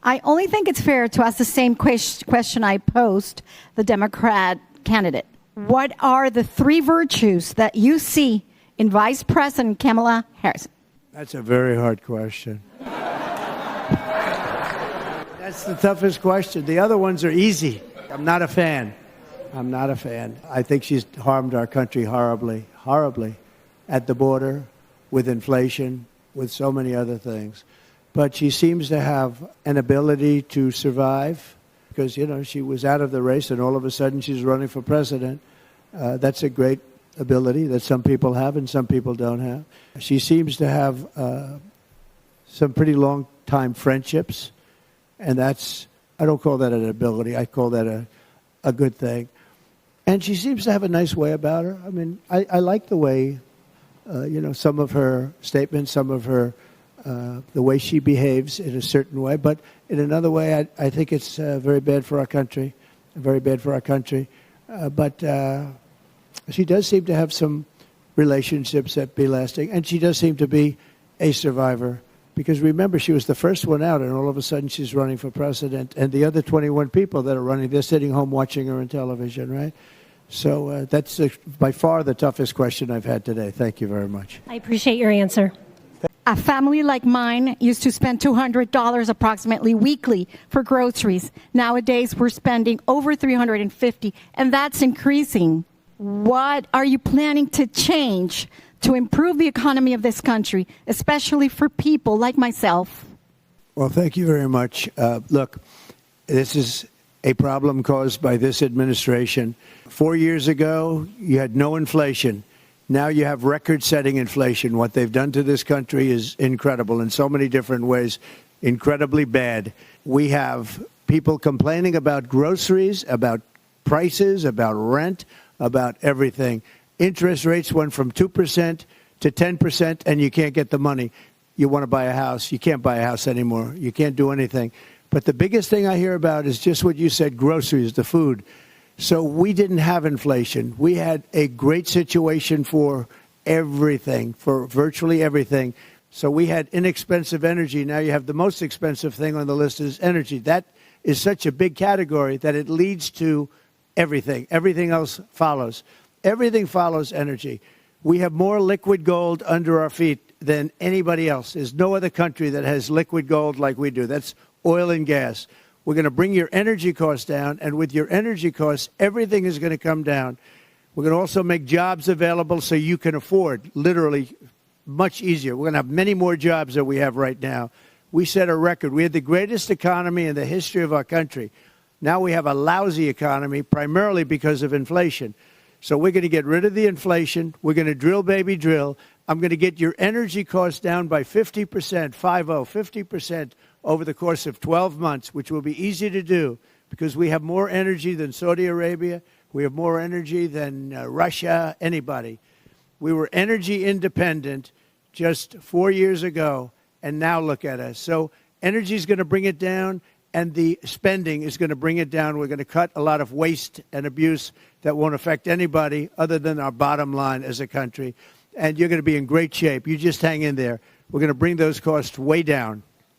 I only think it's fair to ask the same question I posed the Democrat candidate. What are the 3 virtues that you see in Vice President Kamala Harris? That's a very hard question. That's the toughest question. The other ones are easy. I'm not a fan. I think she's harmed our country horribly, horribly, at the border, with inflation, with so many other things. But she seems to have an ability to survive because, she was out of the race and all of a sudden she's running for president. That's a great ability that some people have and some people don't have. She seems to have some pretty long-time friendships, and I don't call that an ability. I call that a good thing. And she seems to have a nice way about her. I mean, I like the way, some of her statements, some of her, the way she behaves in a certain way. But in another way, I think it's very bad for our country, very bad for our country. But she does seem to have some relationships that be lasting. And she does seem to be a survivor. Because remember, she was the first one out, and all of a sudden she's running for president. And the other 21 people that are running, they're sitting home watching her on television, right? So that's by far the toughest question I've had today. Thank you very much. I appreciate your answer. A family like mine used to spend $200 approximately weekly for groceries. Nowadays, we're spending over $350, and that's increasing. What are you planning to change to improve the economy of this country, especially for people like myself? Well, thank you very much. Look, this is a problem caused by this administration. 4 years ago, you had no inflation. Now you have record-setting inflation. What they've done to this country is incredible in so many different ways, incredibly bad. We have people complaining about groceries, about prices, about rent, about everything. Interest rates went from 2% to 10%, and you can't get the money. You want to buy a house. You can't buy a house anymore. You can't do anything. But the biggest thing I hear about is just what you said, groceries, the food. So we didn't have inflation. We had a great situation for everything, for virtually everything. So we had inexpensive energy. Now you have the most expensive thing on the list is energy. That is such a big category that it leads to everything. Everything else follows. Everything follows energy. We have more liquid gold under our feet than anybody else. There's no other country that has liquid gold like we do. That's oil and gas. We're going to bring your energy costs down, and with your energy costs, everything is going to come down. We're going to also make jobs available so you can afford, literally much easier. We're going to have many more jobs than we have right now. We set a record. We had the greatest economy in the history of our country. Now we have a lousy economy, primarily because of inflation. So we're going to get rid of the inflation. We're going to drill, baby, drill. I'm going to get your energy costs down by 50%, 50% over the course of 12 months, which will be easy to do because we have more energy than Saudi Arabia. We have more energy than Russia, anybody. We were energy independent just 4 years ago, and now look at us. So energy is going to bring it down, and the spending is going to bring it down. We're going to cut a lot of waste and abuse that won't affect anybody other than our bottom line as a country. And you're going to be in great shape. You just hang in there. We're going to bring those costs way down.